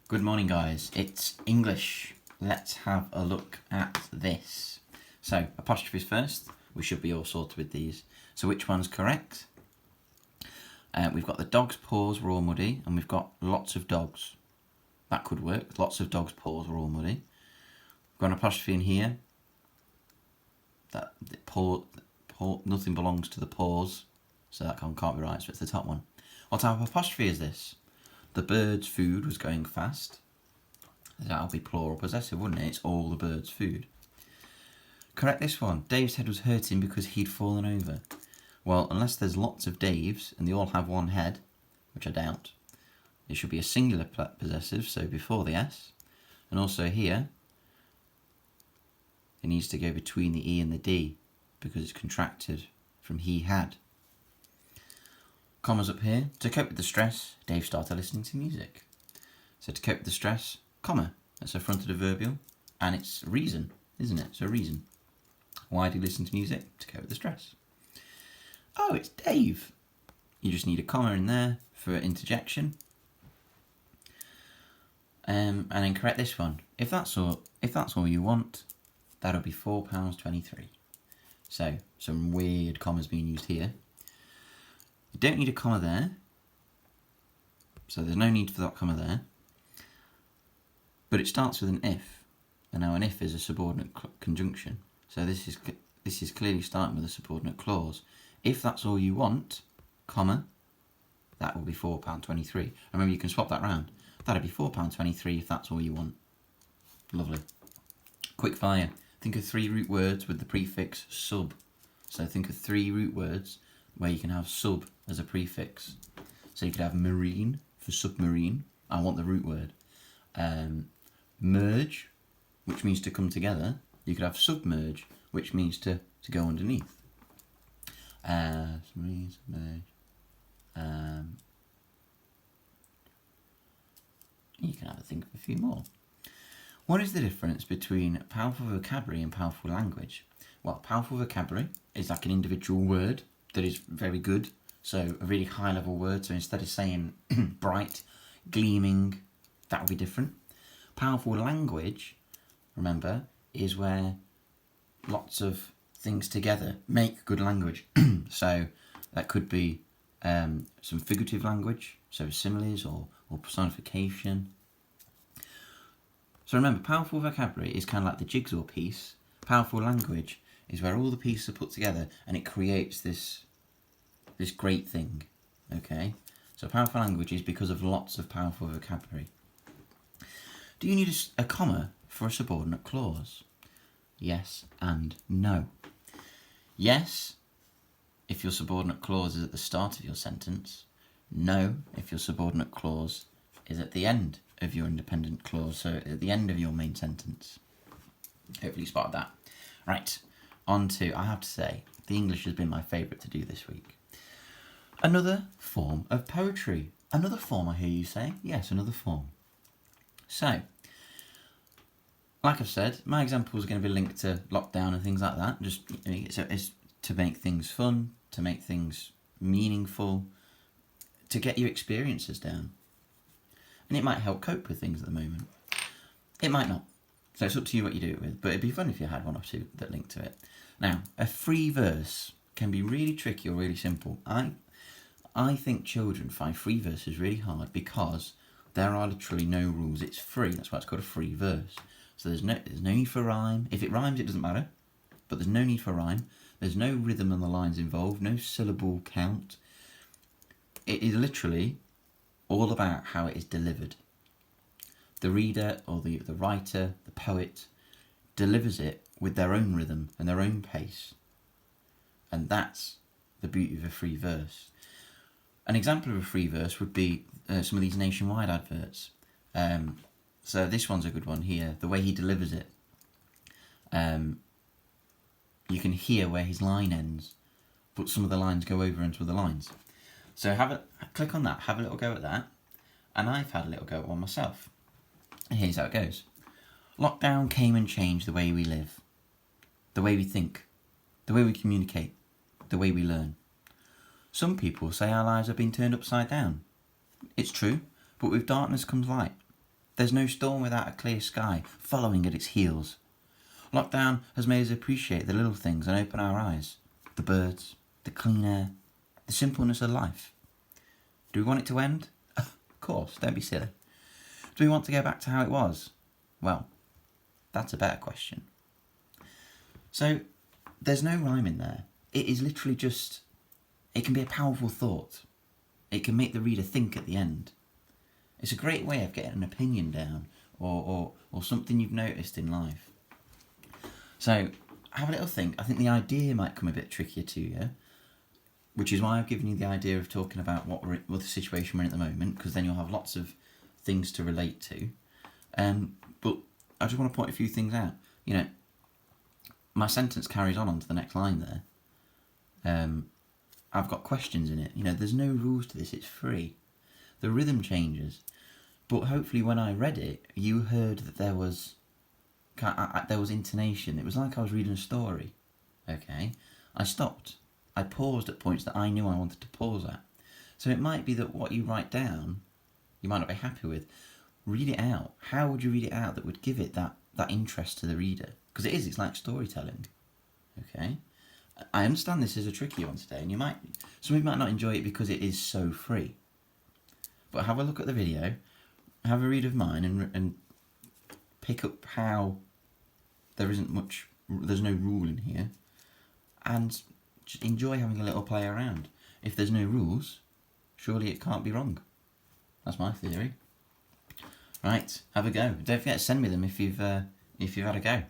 Good morning, guys. It's English. Let's have a look at this. So, apostrophes first. We should be all sorted with these. So, which one's correct? We've got the dog's paws were all muddy, and we've got lots of dogs. That could work. Lots of dogs' paws were all muddy. We've got an apostrophe in here. That the paw, nothing belongs to the paws, so that can't be right. So it's the top one. What type of apostrophe is this? The bird's food was going fast. That'll be plural possessive, wouldn't it? It's all the bird's food. Correct this one. Dave's head was hurting because he'd fallen over. Well, unless there's lots of Daves and they all have one head, which I doubt, it should be a singular possessive, so before the S. And also here, it needs to go between the E and the D because it's contracted from he had. Commas up here. To cope with the stress, Dave started listening to music. So to cope with the stress, comma. That's the front of the verbial. And it's reason, isn't it? So reason. Why do you listen to music? To cope with the stress. Oh, it's Dave. You just need a comma in there for interjection. And then correct this one. If that's all you want, that'll be £4.23. So some weird commas being used here. You don't need a comma there, so there's no need for that comma there. But it starts with an if, and now an if is a subordinate conjunction. So this is clearly starting with a subordinate clause. If that's all you want, comma, that will be £4.23. Remember, you can swap that round. That'd be £4.23 if that's all you want. Lovely. Quick fire. Think of 3 root words with the prefix sub. So think of 3 root words where you can have sub as a prefix. So you could have marine for submarine. I want the root word. Merge, which means to come together. You could have submerge, which means to go underneath. Submarine, submerge. You can have a think of a few more. What is the difference between powerful vocabulary and powerful language? Well, powerful vocabulary is like an individual word that is very good. So a really high level word. So instead of saying bright, gleaming, that would be different. Powerful language, remember, is where lots of things together make good language. So that could be some figurative language, so similes or personification. So remember, powerful vocabulary is kind of like the jigsaw piece. Powerful language is where all the pieces are put together and it creates this great thing. Okay? So powerful language is because of lots of powerful vocabulary. Do you need a comma for a subordinate clause? Yes and no. Yes, if your subordinate clause is at the start of your sentence. No, if your subordinate clause is at the end of your independent clause, so at the end of your main sentence. Hopefully you spotted that. Right, on to, I have to say, the English has been my favourite to do this week. Another form of poetry. Another form, I hear you say. Yes, another form. So, like I've said, my example is going to be linked to lockdown and things like that. Just it's to make things fun, to make things meaningful, to get your experiences down. And it might help cope with things at the moment. It might not. So it's up to you what you do it with. But it'd be fun if you had one or two that link to it. Now, a free verse can be really tricky or really simple. I think children find free verses really hard because there are literally no rules. It's free. That's why it's called a free verse. So there's no need for rhyme. If it rhymes, it doesn't matter. But there's no need for rhyme. There's no rhythm on the lines involved. No syllable count. It is literally all about how it is delivered. The reader or the writer, the poet, delivers it with their own rhythm and their own pace. And that's the beauty of a free verse. An example of a free verse would be some of these Nationwide adverts. So this one's a good one here. The way he delivers it. You can hear where his line ends, but some of the lines go over into other lines. So click on that, have a little go at that. And I've had a little go at one myself. And here's how it goes. Lockdown came and changed the way we live, the way we think, the way we communicate, the way we learn. Some people say our lives have been turned upside down. It's true, but with darkness comes light. There's no storm without a clear sky following at its heels. Lockdown has made us appreciate the little things and open our eyes. The birds, the clean air, the simpleness of life. Do we want it to end? Of course, don't be silly. Do we want to go back to how it was? Well, that's a better question. So, there's no rhyme in there. It is literally just, it can be a powerful thought. It can make the reader think at the end. It's a great way of getting an opinion down or something you've noticed in life. So, have a little think. I think the idea might come a bit trickier to you, which is why I've given you the idea of talking about what the situation we're in at the moment, because then you'll have lots of things to relate to. But I just want to point a few things out. You know, my sentence carries on to the next line there. I've got questions in it. You know, there's no rules to this. It's free. The rhythm changes. But hopefully when I read it, you heard that there was intonation. It was like I was reading a story. Okay? I stopped. I paused at points that I knew I wanted to pause at. So it might be that what you write down, you might not be happy with. Read it out. How would you read it out that would give it that interest to the reader? Because it's like storytelling. Okay? I understand this is a tricky one today, and some of you might not enjoy it because it is so free. But have a look at the video, have a read of mine, and pick up how there's no rule in here, and just enjoy having a little play around. If there's no rules, surely it can't be wrong. That's my theory. Right, have a go. Don't forget to send me them if you've had a go.